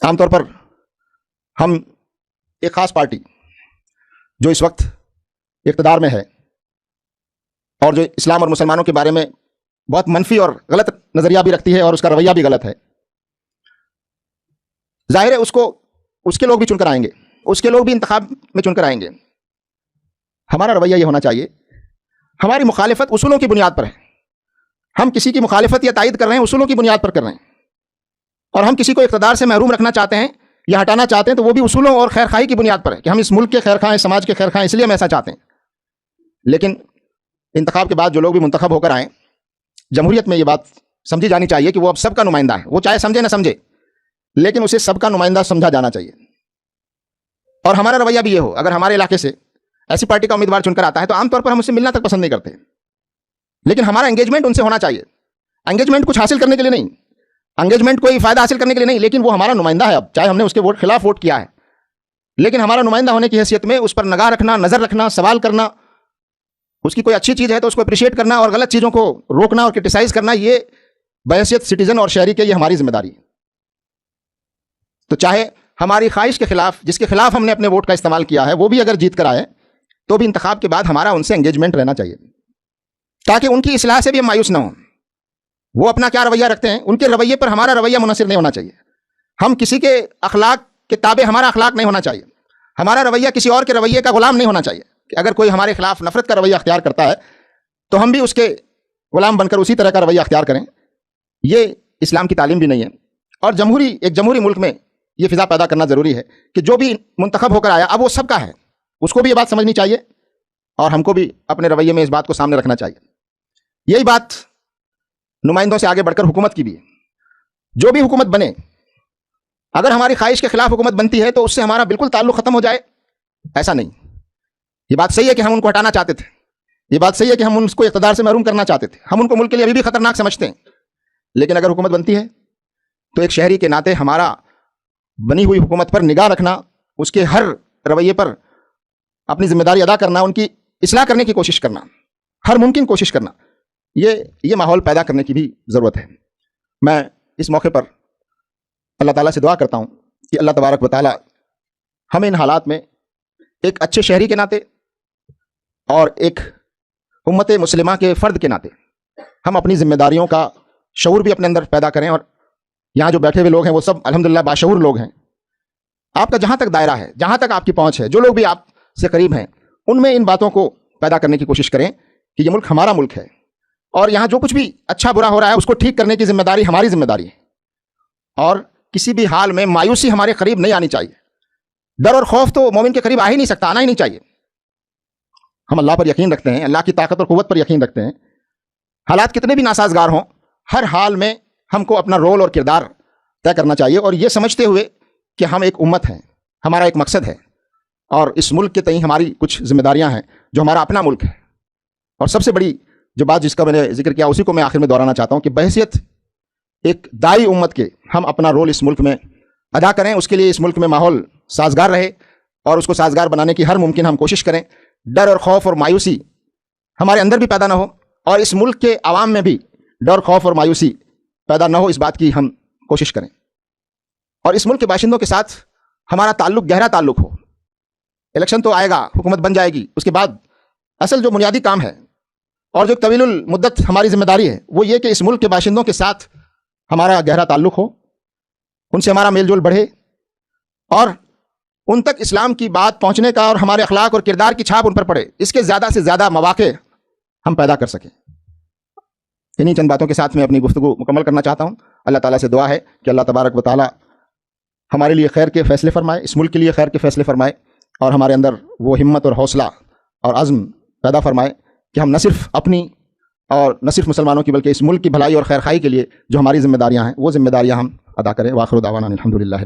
عام طور پر ہم ایک خاص پارٹی جو اس وقت اقتدار میں ہے اور جو اسلام اور مسلمانوں کے بارے میں بہت منفی اور غلط نظریہ بھی رکھتی ہے اور اس کا رویہ بھی غلط ہے، ظاہر ہے اس کے لوگ بھی چن کر آئیں گے، اس کے لوگ بھی انتخاب میں چن کر آئیں گے۔ ہمارا رویہ یہ ہونا چاہیے، ہماری مخالفت اصولوں کی بنیاد پر ہے، ہم کسی کی مخالفت یا تائید کر رہے ہیں اصولوں کی بنیاد پر کر رہے ہیں، اور ہم کسی کو اقتدار سے محروم رکھنا چاہتے ہیں یا ہٹانا چاہتے ہیں تو وہ بھی اصولوں اور خیر خواہی کی بنیاد پر ہے کہ ہم اس ملک کے خیر خواہ ہیں، سماج کے خیر خواہ ہیں، اس لیے ہم ایسا چاہتے ہیں۔ لیکن انتخاب کے بعد جو لوگ بھی منتخب ہو کر آئیں، جمہوریت میں یہ بات سمجھی جانی چاہیے کہ وہ اب سب کا نمائندہ ہے، وہ چاہے سمجھے نہ سمجھے لیکن اسے سب کا نمائندہ سمجھا جانا چاہیے۔ اور ہمارا رویہ بھی یہ ہو، اگر ہمارے علاقے سے ایسی پارٹی کا امیدوار چن کر آتا ہے تو عام طور پر ہم اس سے ملنا تک پسند نہیں کرتے، لیکن ہمارا انگیجمنٹ ان سے ہونا چاہیے۔ انگیجمنٹ کچھ حاصل کرنے کے لیے نہیں، انگیجمنٹ کوئی فائدہ حاصل کرنے کے لیے نہیں، لیکن وہ ہمارا نمائندہ ہے، اب چاہے ہم نے اس کے خلاف ووٹ کیا ہے، لیکن ہمارا نمائندہ ہونے کی حیثیت میں اس پر نگاہ رکھنا، نظر رکھنا، سوال کرنا، اس کی کوئی اچھی چیز ہے تو اس کو اپریشیٹ کرنا اور غلط چیزوں کو روکنا اور کرٹیسائز کرنا، یہ بحیثیت سٹیزن اور شہری کے یہ ہماری ذمہ داری ہے۔ تو چاہے ہماری خواہش کے خلاف، جس کے خلاف ہم نے اپنے ووٹ کا استعمال کیا ہے، وہ بھی اگر جیت کر آئے تو بھی انتخاب کے بعد ہمارا ان سے انگیجمنٹ رہنا چاہیے تاکہ ان کی اصلاح سے بھی ہم مایوس نہ ہوں۔ وہ اپنا کیا رویہ رکھتے ہیں، ان کے رویے پر ہمارا رویہ منحصر نہیں ہونا چاہیے، ہم کسی کے اخلاق کے تابع ہمارا اخلاق نہیں ہونا چاہیے، ہمارا رویہ کسی اور کے رویے کا غلام نہیں ہونا چاہیے کہ اگر کوئی ہمارے خلاف نفرت کا رویہ اختیار کرتا ہے تو ہم بھی اس کے غلام بن کر اسی طرح کا رویہ اختیار کریں۔ یہ اسلام کی تعلیم بھی نہیں ہے، اور ایک جمہوری ملک میں یہ فضا پیدا کرنا ضروری ہے کہ جو بھی منتخب ہو کر آیا اب وہ سب کا ہے، اس کو بھی یہ بات سمجھنی چاہیے اور ہم کو بھی اپنے رویے میں اس بات کو سامنے رکھنا چاہیے۔ یہی بات نمائندوں سے آگے بڑھ کر حکومت کی بھی ہے۔ جو بھی حکومت بنے، اگر ہماری خواہش کے خلاف حکومت بنتی ہے تو اس سے ہمارا بالکل تعلق ختم ہو جائے، ایسا نہیں۔ یہ بات صحیح ہے کہ ہم ان کو ہٹانا چاہتے تھے، یہ بات صحیح ہے کہ ہم ان کو اقتدار سے محروم کرنا چاہتے تھے، ہم ان کو ملک کے لیے ابھی بھی خطرناک سمجھتے ہیں، لیکن اگر حکومت بنتی ہے تو ایک شہری کے ناطے ہمارا بنی ہوئی حکومت پر نگاہ رکھنا، اس کے ہر رویے پر اپنی ذمہ داری ادا کرنا، ان کی اصلاح کرنے کی کوشش کرنا، ہر ممکن کوشش کرنا، یہ ماحول پیدا کرنے کی بھی ضرورت ہے۔ میں اس موقع پر اللہ تعالیٰ سے دعا کرتا ہوں کہ اللہ تبارک و تعالیٰ ہمیں ان حالات میں ایک اچھے شہری کے ناطے اور ایک امت مسلمہ کے فرد کے ناطے ہم اپنی ذمہ داریوں کا شعور بھی اپنے اندر پیدا کریں، اور یہاں جو بیٹھے ہوئے لوگ ہیں وہ سب الحمدللہ باشعور لوگ ہیں۔ آپ کا جہاں تک دائرہ ہے، جہاں تک آپ کی پہنچ ہے، جو لوگ بھی آپ سے قریب ہیں، ان میں ان باتوں کو پیدا کرنے کی کوشش کریں کہ یہ ملک ہمارا ملک ہے، اور یہاں جو کچھ بھی اچھا برا ہو رہا ہے اس کو ٹھیک کرنے کی ذمہ داری ہماری ذمہ داری ہے، اور کسی بھی حال میں مایوسی ہمارے قریب نہیں آنی چاہیے۔ ڈر اور خوف تو مومن کے قریب آ ہی نہیں سکتا، آنا ہی نہیں چاہیے۔ ہم اللہ پر یقین رکھتے ہیں، اللہ کی طاقت اور قوت پر یقین رکھتے ہیں، حالات کتنے بھی ناسازگار ہوں، ہر حال میں ہم کو اپنا رول اور کردار طے کرنا چاہیے، اور یہ سمجھتے ہوئے کہ ہم ایک امت ہیں، ہمارا ایک مقصد ہے، اور اس ملک کے تئیں ہماری کچھ ذمہ داریاں ہیں جو ہمارا اپنا ملک ہے۔ اور سب سے بڑی جو بات جس کا میں نے ذکر کیا اسی کو میں آخر میں دہرانا چاہتا ہوں کہ بحیثیت ایک داعی امت کے ہم اپنا رول اس ملک میں ادا کریں، اس کے لیے اس ملک میں ماحول سازگار رہے اور اس کو سازگار بنانے کی ہر ممکن ہم کوشش کریں، ڈر اور خوف اور مایوسی ہمارے اندر بھی پیدا نہ ہو، اور اس ملک کے عوام میں بھی ڈر، خوف اور مایوسی پیدا نہ ہو، اس بات کی ہم کوشش کریں، اور اس ملک کے باشندوں کے ساتھ ہمارا تعلق گہرا تعلق ہو۔ الیکشن تو آئے گا، حکومت بن جائے گی، اس کے بعد اصل جو بنیادی کام ہے اور جو طویل المدت ہماری ذمہ داری ہے وہ یہ کہ اس ملک کے باشندوں کے ساتھ ہمارا گہرا تعلق ہو، ان سے ہمارا میل جول بڑھے، اور ان تک اسلام کی بات پہنچنے کا اور ہمارے اخلاق اور کردار کی چھاپ ان پر پڑے، اس کے زیادہ سے زیادہ مواقع ہم پیدا کر سکیں۔ انہی چند باتوں کے ساتھ میں اپنی گفتگو مکمل کرنا چاہتا ہوں۔ اللہ تعالیٰ سے دعا ہے کہ اللہ تبارک و تعالیٰ ہمارے لیے خیر کے فیصلے فرمائے، اس ملک کے لیے خیر کے فیصلے فرمائے، اور ہمارے اندر وہ ہمت اور حوصلہ اور عزم پیدا فرمائے کہ ہم نہ صرف اپنی اور نہ صرف مسلمانوں کی بلکہ اس ملک کی بھلائی اور خیر خواہی کے لیے جو ہماری ذمہ داریاں ہیں وہ ذمہ داریاں ہم ادا کریں۔ وآخر دعوانا الحمدللہ۔